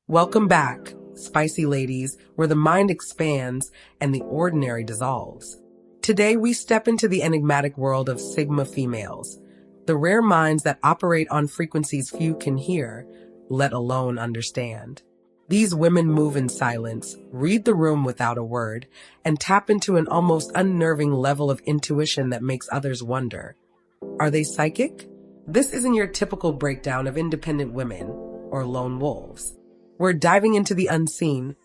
Welcome back, spicy ladies, where the mind expands and the ordinary dissolves. Today we step into the enigmatic world of Sigma females, the rare minds that operate on frequencies few can hear, let alone understand. These women move in silence, read the room without a word, and tap into an almost unnerving level of intuition that makes others wonder. Are they psychic? This isn't your typical breakdown of independent women or lone wolves. We're diving into the unseen,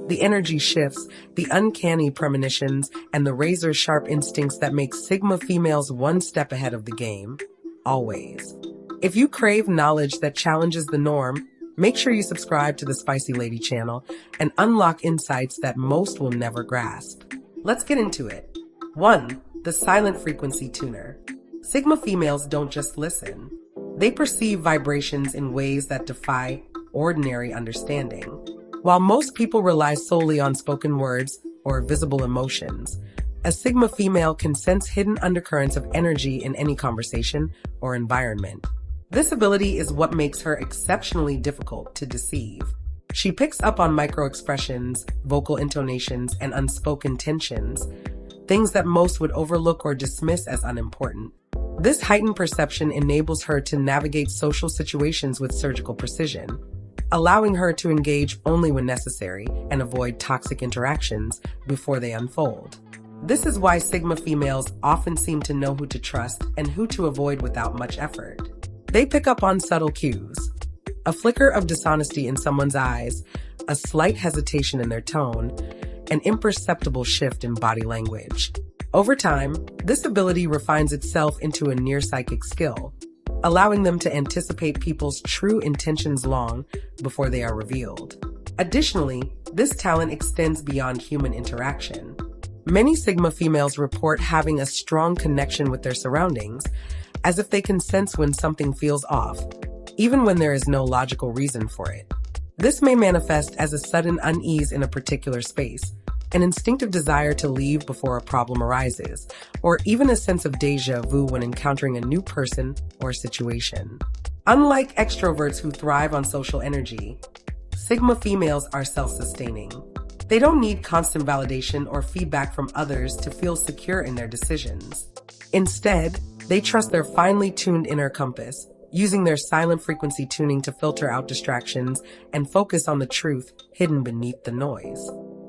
the energy shifts, the uncanny premonitions, and the razor-sharp instincts that make Sigma females one step ahead of the game, always. If you crave knowledge that challenges the norm, make sure you subscribe to the Spicy Lady channel and unlock insights that most will never grasp. Let's get into it. 1. The silent frequency tuner. Sigma females don't just listen. They perceive vibrations in ways that defy ordinary understanding. While most people rely solely on spoken words or visible emotions, a Sigma female can sense hidden undercurrents of energy in any conversation or environment. This ability is what makes her exceptionally difficult to deceive. She picks up on micro-expressions, vocal intonations, and unspoken tensions, things that most would overlook or dismiss as unimportant. This heightened perception enables her to navigate social situations with surgical precision, allowing her to engage only when necessary and avoid toxic interactions before they unfold. This is why Sigma females often seem to know who to trust and who to avoid without much effort. They pick up on subtle cues, a flicker of dishonesty in someone's eyes, a slight hesitation in their tone, an imperceptible shift in body language. Over time, this ability refines itself into a near-psychic skill, allowing them to anticipate people's true intentions long before they are revealed. Additionally, this talent extends beyond human interaction. Many Sigma females report having a strong connection with their surroundings, as if they can sense when something feels off, even when there is no logical reason for it. This may manifest as a sudden unease in a particular space, an instinctive desire to leave before a problem arises, or even a sense of déjà vu when encountering a new person or situation. Unlike extroverts who thrive on social energy, Sigma females are self-sustaining. They don't need constant validation or feedback from others to feel secure in their decisions. Instead, they trust their finely tuned inner compass, using their silent frequency tuning to filter out distractions and focus on the truth hidden beneath the noise.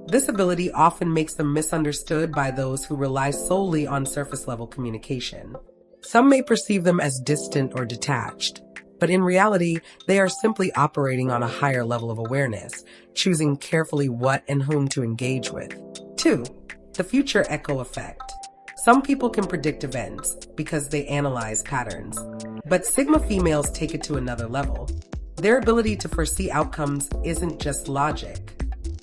This ability often makes them misunderstood by those who rely solely on surface-level communication. Some may perceive them as distant or detached, but in reality, they are simply operating on a higher level of awareness, choosing carefully what and whom to engage with. 2. The future echo effect. Some people can predict events because they analyze patterns, but Sigma females take it to another level. Their ability to foresee outcomes isn't just logic.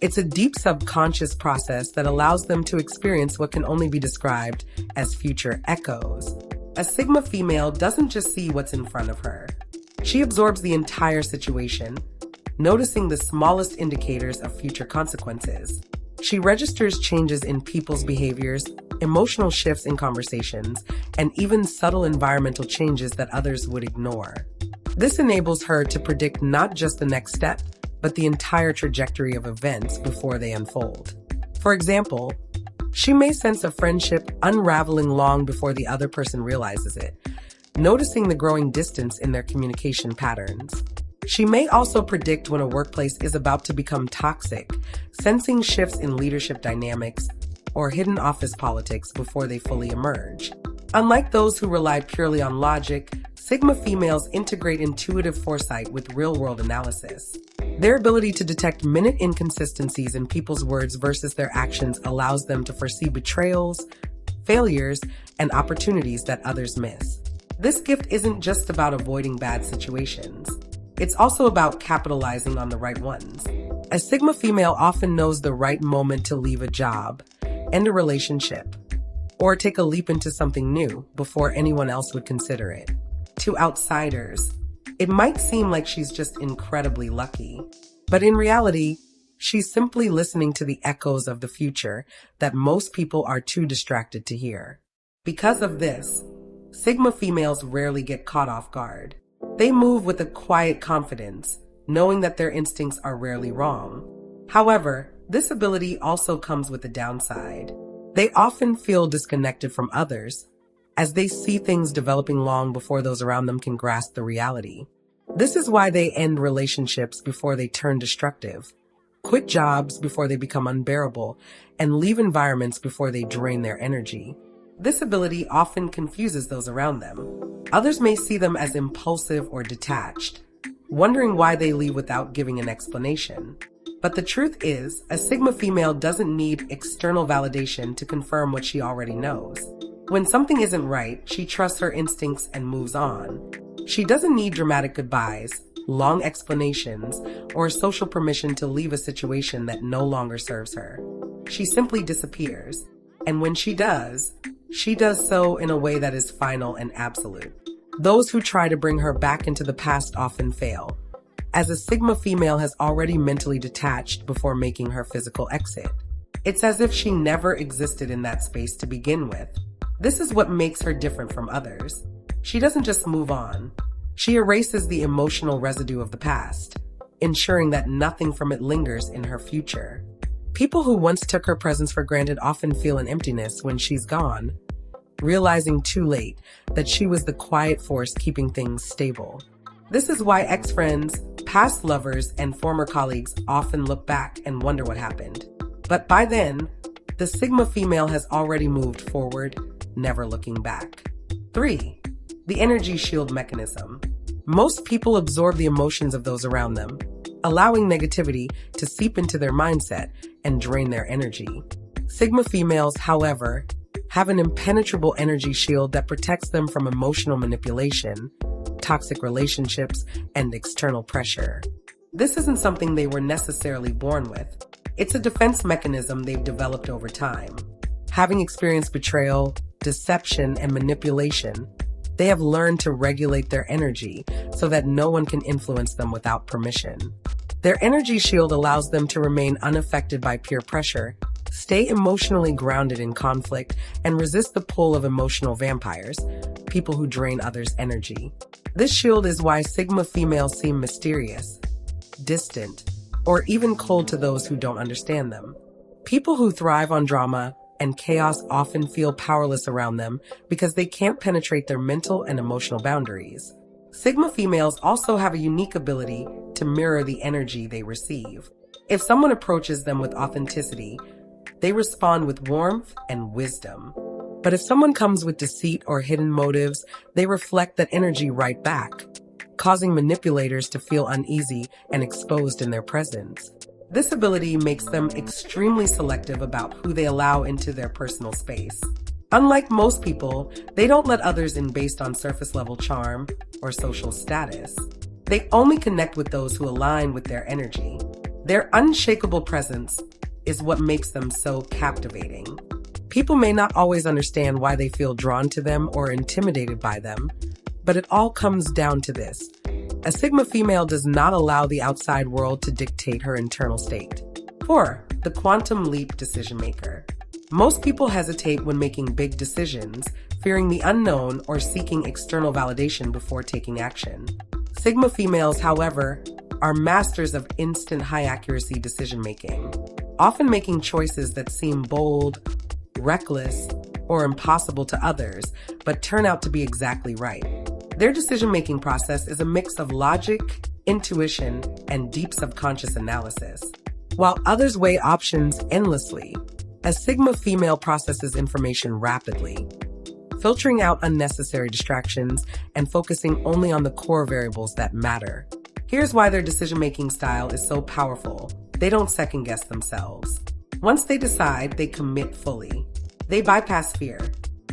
It's a deep subconscious process that allows them to experience what can only be described as future echoes. A Sigma female doesn't just see what's in front of her. She absorbs the entire situation, noticing the smallest indicators of future consequences. She registers changes in people's behaviors, emotional shifts in conversations, and even subtle environmental changes that others would ignore. This enables her to predict not just the next step, but the entire trajectory of events before they unfold. For example, she may sense a friendship unraveling long before the other person realizes it, noticing the growing distance in their communication patterns. She may also predict when a workplace is about to become toxic, sensing shifts in leadership dynamics or hidden office politics before they fully emerge. Unlike those who rely purely on logic, Sigma females integrate intuitive foresight with real-world analysis. Their ability to detect minute inconsistencies in people's words versus their actions allows them to foresee betrayals, failures, and opportunities that others miss. This gift isn't just about avoiding bad situations. It's also about capitalizing on the right ones. A Sigma female often knows the right moment to leave a job, end a relationship, or take a leap into something new before anyone else would consider it. To outsiders, it might seem like she's just incredibly lucky, but in reality, she's simply listening to the echoes of the future that most people are too distracted to hear. Because of this, Sigma females rarely get caught off guard. They move with a quiet confidence, knowing that their instincts are rarely wrong. However, this ability also comes with a downside. They often feel disconnected from others, as they see things developing long before those around them can grasp the reality. This is why they end relationships before they turn destructive, quit jobs before they become unbearable, and leave environments before they drain their energy. This ability often confuses those around them. Others may see them as impulsive or detached, wondering why they leave without giving an explanation. But the truth is, a Sigma female doesn't need external validation to confirm what she already knows. When something isn't right, she trusts her instincts and moves on. She doesn't need dramatic goodbyes, long explanations, or social permission to leave a situation that no longer serves her. She simply disappears, and when she does so in a way that is final and absolute. Those who try to bring her back into the past often fail, as a Sigma female has already mentally detached before making her physical exit. It's as if she never existed in that space to begin with. This is what makes her different from others. She doesn't just move on. She erases the emotional residue of the past, ensuring that nothing from it lingers in her future. People who once took her presence for granted often feel an emptiness when she's gone, realizing too late that she was the quiet force keeping things stable. This is why ex-friends, past lovers, and former colleagues often look back and wonder what happened. But by then, the Sigma female has already moved forward, never looking back. 3. The energy shield mechanism. Most people absorb the emotions of those around them, allowing negativity to seep into their mindset and drain their energy. Sigma females, however, have an impenetrable energy shield that protects them from emotional manipulation, toxic relationships, and external pressure. This isn't something they were necessarily born with. It's a defense mechanism they've developed over time. Having experienced betrayal, deception, and manipulation, they have learned to regulate their energy so that no one can influence them without permission. Their energy shield allows them to remain unaffected by peer pressure, stay emotionally grounded in conflict, and resist the pull of emotional vampires, people who drain others' energy. This shield is why Sigma females seem mysterious, distant, or even cold to those who don't understand them. People who thrive on drama and chaos often feel powerless around them because they can't penetrate their mental and emotional boundaries. Sigma females also have a unique ability to mirror the energy they receive. If someone approaches them with authenticity, they respond with warmth and wisdom. But if someone comes with deceit or hidden motives, they reflect that energy right back, causing manipulators to feel uneasy and exposed in their presence. This ability makes them extremely selective about who they allow into their personal space. Unlike most people, they don't let others in based on surface-level charm or social status. They only connect with those who align with their energy. Their unshakable presence is what makes them so captivating. People may not always understand why they feel drawn to them or intimidated by them, but it all comes down to this. A Sigma female does not allow the outside world to dictate her internal state. 4. The quantum leap decision maker. Most people hesitate when making big decisions, fearing the unknown or seeking external validation before taking action. Sigma females, however, are masters of instant high-accuracy decision-making, often making choices that seem bold, reckless, or impossible to others, but turn out to be exactly right. Their decision-making process is a mix of logic, intuition, and deep subconscious analysis. While others weigh options endlessly, a Sigma female processes information rapidly, filtering out unnecessary distractions and focusing only on the core variables that matter. Here's why their decision-making style is so powerful. They don't second-guess themselves. Once they decide, they commit fully. They bypass fear.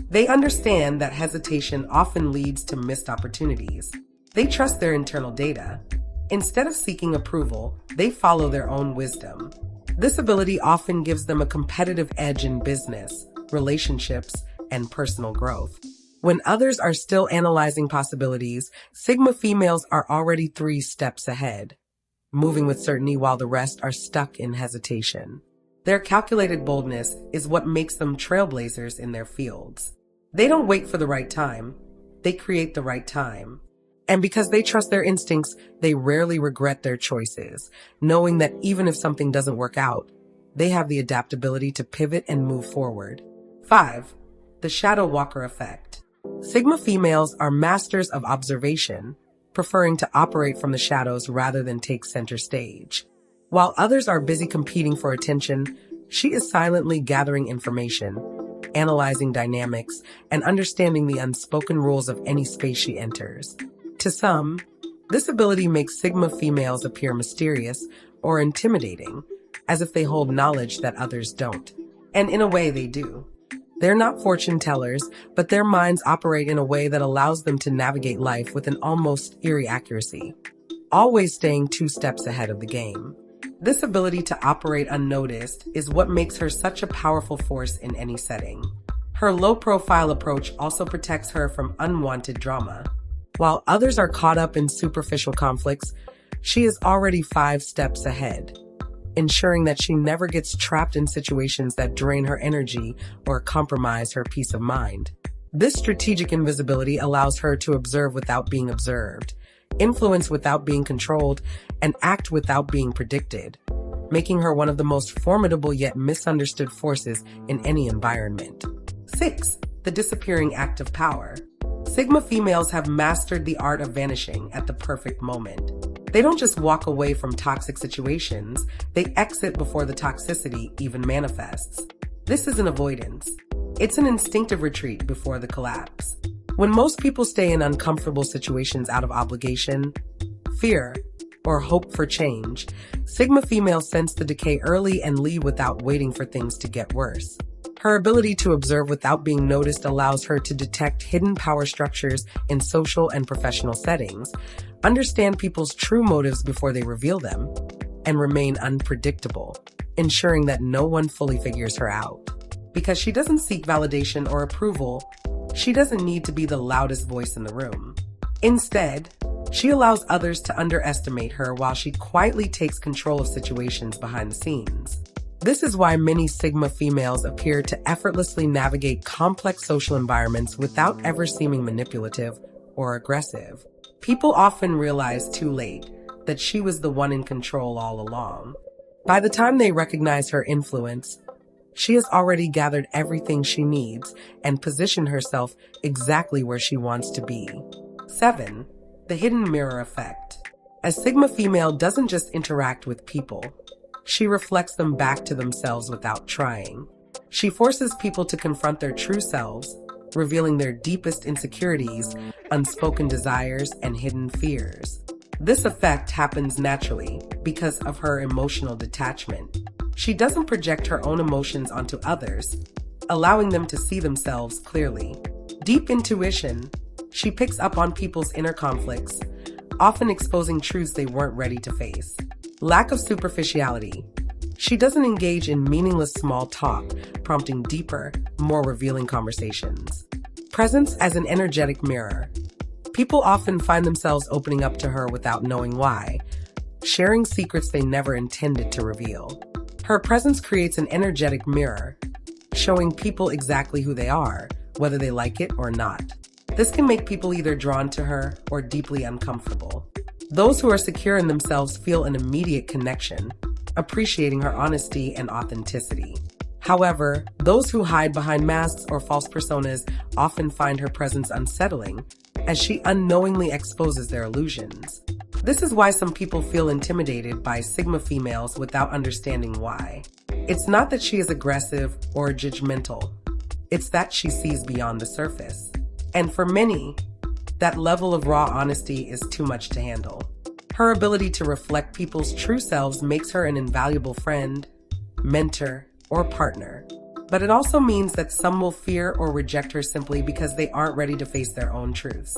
They understand that hesitation often leads to missed opportunities. They trust their internal data. Instead of seeking approval, they follow their own wisdom. This ability often gives them a competitive edge in business, relationships, and personal growth. When others are still analyzing possibilities, Sigma females are already 3 steps ahead, moving with certainty while the rest are stuck in hesitation. Their calculated boldness is what makes them trailblazers in their fields. They don't wait for the right time, they create the right time. And because they trust their instincts, they rarely regret their choices, knowing that even if something doesn't work out, they have the adaptability to pivot and move forward. 5. The shadow walker effect. Sigma females are masters of observation, preferring to operate from the shadows rather than take center stage. While others are busy competing for attention, she is silently gathering information, analyzing dynamics, and understanding the unspoken rules of any space she enters. To some, this ability makes Sigma females appear mysterious or intimidating, as if they hold knowledge that others don't. And in a way, they do. They're not fortune tellers, but their minds operate in a way that allows them to navigate life with an almost eerie accuracy, always staying 2 steps ahead of the game. This ability to operate unnoticed is what makes her such a powerful force in any setting. Her low-profile approach also protects her from unwanted drama. While others are caught up in superficial conflicts, she is already 5 steps ahead, ensuring that she never gets trapped in situations that drain her energy or compromise her peace of mind. This strategic invisibility allows her to observe without being observed, influence without being controlled, and act without being predicted, making her one of the most formidable yet misunderstood forces in any environment. 6. The disappearing act of power. Sigma females have mastered the art of vanishing at the perfect moment. They don't just walk away from toxic situations, they exit before the toxicity even manifests. This isn't avoidance. It's an instinctive retreat before the collapse. When most people stay in uncomfortable situations out of obligation, fear, or hope for change, Sigma females sense the decay early and leave without waiting for things to get worse. Her ability to observe without being noticed allows her to detect hidden power structures in social and professional settings, understand people's true motives before they reveal them, and remain unpredictable, ensuring that no one fully figures her out. Because she doesn't seek validation or approval, she doesn't need to be the loudest voice in the room. Instead, she allows others to underestimate her while she quietly takes control of situations behind the scenes. This is why many Sigma females appear to effortlessly navigate complex social environments without ever seeming manipulative or aggressive. People often realize too late that she was the one in control all along. By the time they recognize her influence, she has already gathered everything she needs and positioned herself exactly where she wants to be. 7. The hidden mirror effect. A Sigma female doesn't just interact with people. She reflects them back to themselves without trying. She forces people to confront their true selves, revealing their deepest insecurities, unspoken desires, and hidden fears. This effect happens naturally because of her emotional detachment. She doesn't project her own emotions onto others, allowing them to see themselves clearly. Deep intuition, she picks up on people's inner conflicts, often exposing truths they weren't ready to face. Lack of superficiality. She doesn't engage in meaningless small talk, prompting deeper, more revealing conversations. Presence as an energetic mirror. People often find themselves opening up to her without knowing why, sharing secrets they never intended to reveal. Her presence creates an energetic mirror, showing people exactly who they are, whether they like it or not. This can make people either drawn to her or deeply uncomfortable. Those who are secure in themselves feel an immediate connection, appreciating her honesty and authenticity. However, those who hide behind masks or false personas often find her presence unsettling, as she unknowingly exposes their illusions. This is why some people feel intimidated by Sigma females without understanding why. It's not that she is aggressive or judgmental. It's that she sees beyond the surface. And for many, that level of raw honesty is too much to handle. Her ability to reflect people's true selves makes her an invaluable friend, mentor, or partner. But it also means that some will fear or reject her simply because they aren't ready to face their own truths.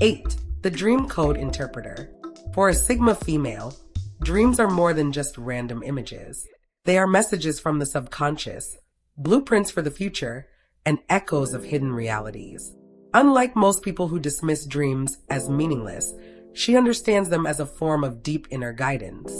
8. The dream code interpreter. For a Sigma female, dreams are more than just random images. They are messages from the subconscious, blueprints for the future, and echoes of hidden realities. Unlike most people who dismiss dreams as meaningless, she understands them as a form of deep inner guidance.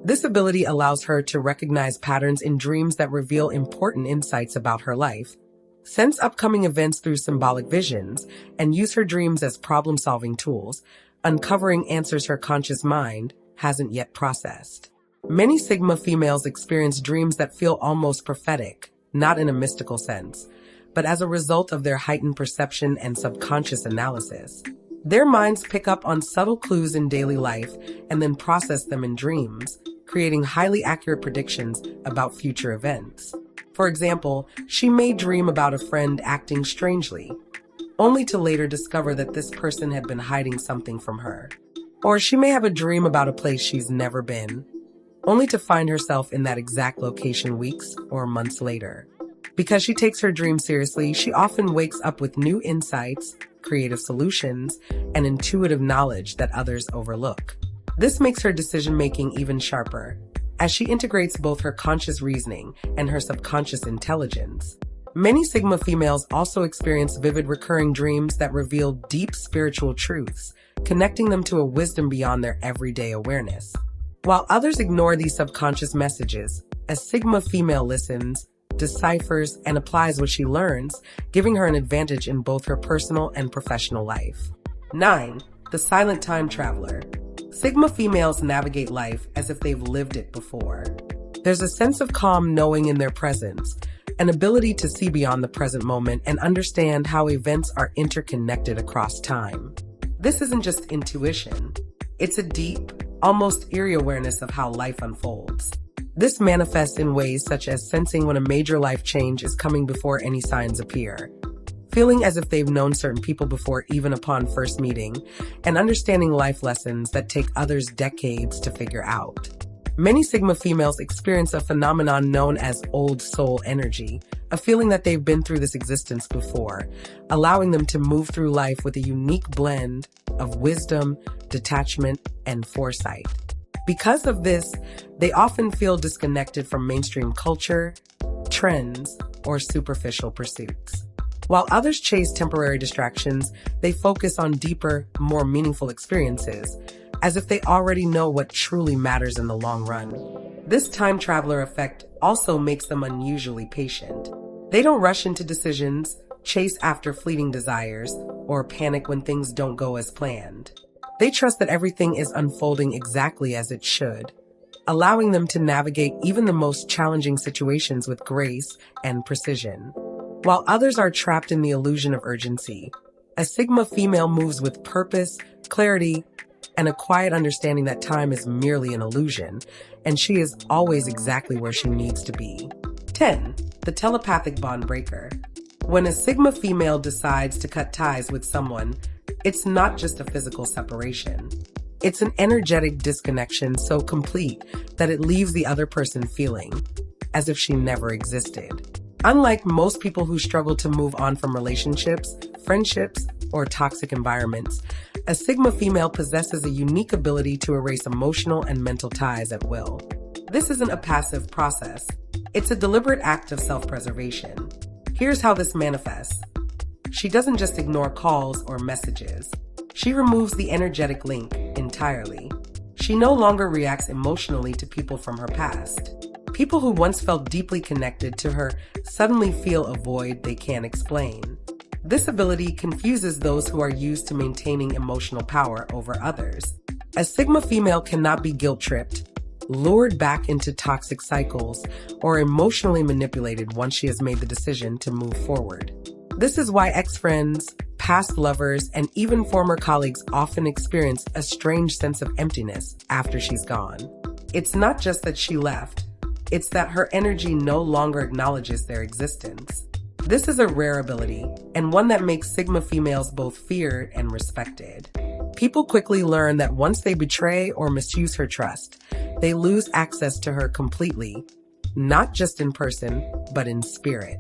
This ability allows her to recognize patterns in dreams that reveal important insights about her life, sense upcoming events through symbolic visions, and use her dreams as problem-solving tools, uncovering answers her conscious mind hasn't yet processed. Many Sigma females experience dreams that feel almost prophetic, not in a mystical sense, but as a result of their heightened perception and subconscious analysis. Their minds pick up on subtle clues in daily life and then process them in dreams, creating highly accurate predictions about future events. For example, she may dream about a friend acting strangely, only to later discover that this person had been hiding something from her. Or she may have a dream about a place she's never been, only to find herself in that exact location weeks or months later. Because she takes her dreams seriously, she often wakes up with new insights, creative solutions, and intuitive knowledge that others overlook. This makes her decision-making even sharper, as she integrates both her conscious reasoning and her subconscious intelligence. Many Sigma females also experience vivid recurring dreams that reveal deep spiritual truths, connecting them to a wisdom beyond their everyday awareness. While others ignore these subconscious messages, a Sigma female listens, deciphers, and applies what she learns, giving her an advantage in both her personal and professional life. 9. The silent time traveler. Sigma females navigate life as if they've lived it before. There's a sense of calm knowing in their presence, an ability to see beyond the present moment and understand how events are interconnected across time. This isn't just intuition. It's a deep, almost eerie awareness of how life unfolds. This manifests in ways such as sensing when a major life change is coming before any signs appear, feeling as if they've known certain people before even upon first meeting, and understanding life lessons that take others decades to figure out. Many Sigma females experience a phenomenon known as old soul energy, a feeling that they've been through this existence before, allowing them to move through life with a unique blend of wisdom, detachment, and foresight. Because of this, they often feel disconnected from mainstream culture, trends, or superficial pursuits. While others chase temporary distractions, they focus on deeper, more meaningful experiences, as if they already know what truly matters in the long run. This time traveler effect also makes them unusually patient. They don't rush into decisions, chase after fleeting desires, or panic when things don't go as planned. They trust that everything is unfolding exactly as it should, allowing them to navigate even the most challenging situations with grace and precision. While others are trapped in the illusion of urgency, a Sigma female moves with purpose, clarity, and a quiet understanding that time is merely an illusion, and she is always exactly where she needs to be. 10. The telepathic bond breaker. When a Sigma female decides to cut ties with someone, it's not just a physical separation. It's an energetic disconnection so complete that it leaves the other person feeling as if she never existed. Unlike most people who struggle to move on from relationships, friendships, or toxic environments, a Sigma female possesses a unique ability to erase emotional and mental ties at will. This isn't a passive process. It's a deliberate act of self-preservation. Here's how this manifests. She doesn't just ignore calls or messages. She removes the energetic link entirely. She no longer reacts emotionally to people from her past. People who once felt deeply connected to her suddenly feel a void they can't explain. This ability confuses those who are used to maintaining emotional power over others. A Sigma female cannot be guilt-tripped, lured back into toxic cycles, or emotionally manipulated once she has made the decision to move forward. This is why ex-friends, past lovers, and even former colleagues often experience a strange sense of emptiness after she's gone. It's not just that she left, it's that her energy no longer acknowledges their existence. This is a rare ability, and one that makes Sigma females both feared and respected. People quickly learn that once they betray or misuse her trust, they lose access to her completely, not just in person, but in spirit.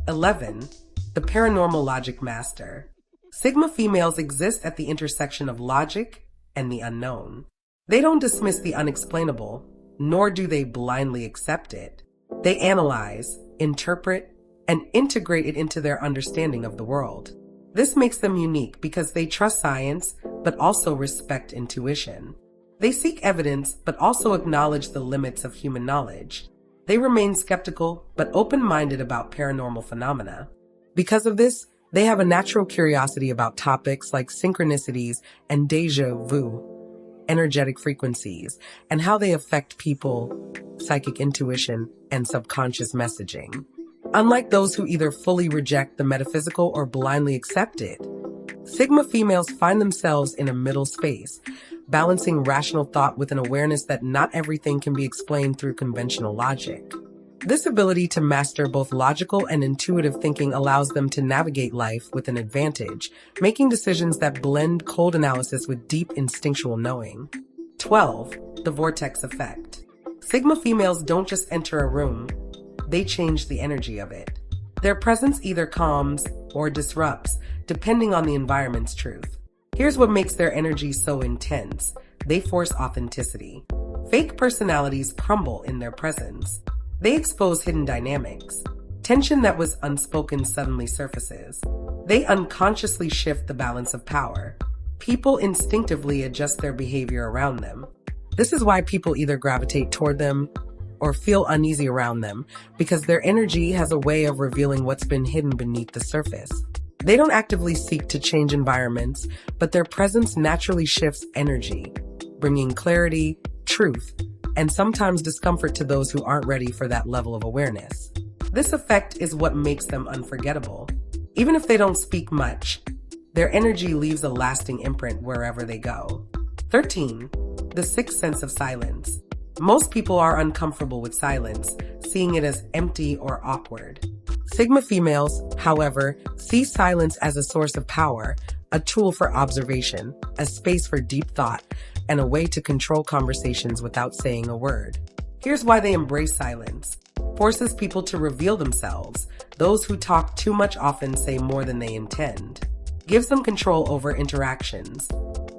11. The paranormal logic master. Sigma females exist at the intersection of logic and the unknown. They don't dismiss the unexplainable, nor do they blindly accept it. They analyze, interpret, and integrate it into their understanding of the world. This makes them unique because they trust science, but also respect intuition. They seek evidence, but also acknowledge the limits of human knowledge. They remain skeptical, but open-minded about paranormal phenomena. Because of this, They have a natural curiosity about topics like synchronicities and déjà vu, energetic frequencies, and how they affect people, psychic intuition, and subconscious messaging. Unlike those who either fully reject the metaphysical or blindly accept it, Sigma females find themselves in a middle space, balancing rational thought with an awareness that not everything can be explained through conventional logic. This ability to master both logical and intuitive thinking allows them to navigate life with an advantage, making decisions that blend cold analysis with deep instinctual knowing. 12. The vortex effect. Sigma females don't just enter a room, they change the energy of it. Their presence either calms or disrupts, depending on the environment's truth. Here's what makes their energy so intense. They force authenticity. Fake personalities crumble in their presence. They expose hidden dynamics. Tension that was unspoken suddenly surfaces. They unconsciously shift the balance of power. People instinctively adjust their behavior around them. This is why people either gravitate toward them or feel uneasy around them, because their energy has a way of revealing what's been hidden beneath the surface. They don't actively seek to change environments, but their presence naturally shifts energy, bringing clarity, truth, and sometimes discomfort to those who aren't ready for that level of awareness. This effect is what makes them unforgettable. Even if they don't speak much, their energy leaves a lasting imprint wherever they go. 13. The sixth sense of silence. Most people are uncomfortable with silence, seeing it as empty or awkward. Sigma females, however, see silence as a source of power, a tool for observation, a space for deep thought, and a way to control conversations without saying a word. Here's why they embrace silence. Forces people to reveal themselves. Those who talk too much often say more than they intend. Gives them control over interactions.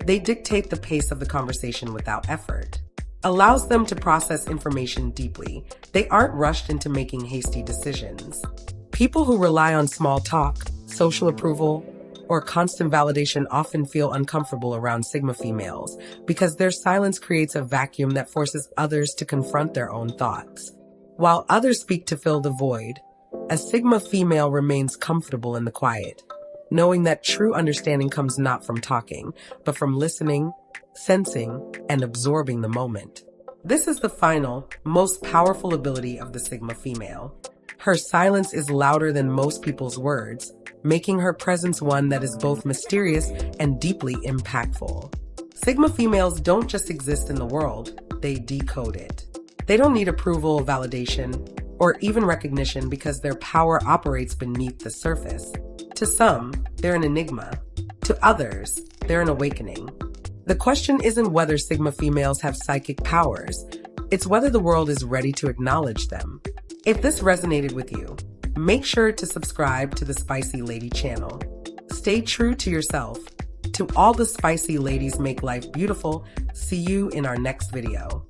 They dictate the pace of the conversation without effort. Allows them to process information deeply. They aren't rushed into making hasty decisions. People who rely on small talk, social approval, or constant validation often feel uncomfortable around Sigma females because their silence creates a vacuum that forces others to confront their own thoughts. While others speak to fill the void, a Sigma female remains comfortable in the quiet, knowing that true understanding comes not from talking, but from listening, sensing, and absorbing the moment. This is the final, most powerful ability of the Sigma female. Her silence is louder than most people's words, making her presence one that is both mysterious and deeply impactful. Sigma females don't just exist in the world, they decode it. They don't need approval, validation, or even recognition because their power operates beneath the surface. To some, they're an enigma. To others, they're an awakening. The question isn't whether Sigma females have psychic powers, it's whether the world is ready to acknowledge them. If this resonated with you, make sure to subscribe to the Spicy Lady channel. Stay true to yourself. To all the spicy ladies make life beautiful, see you in our next video.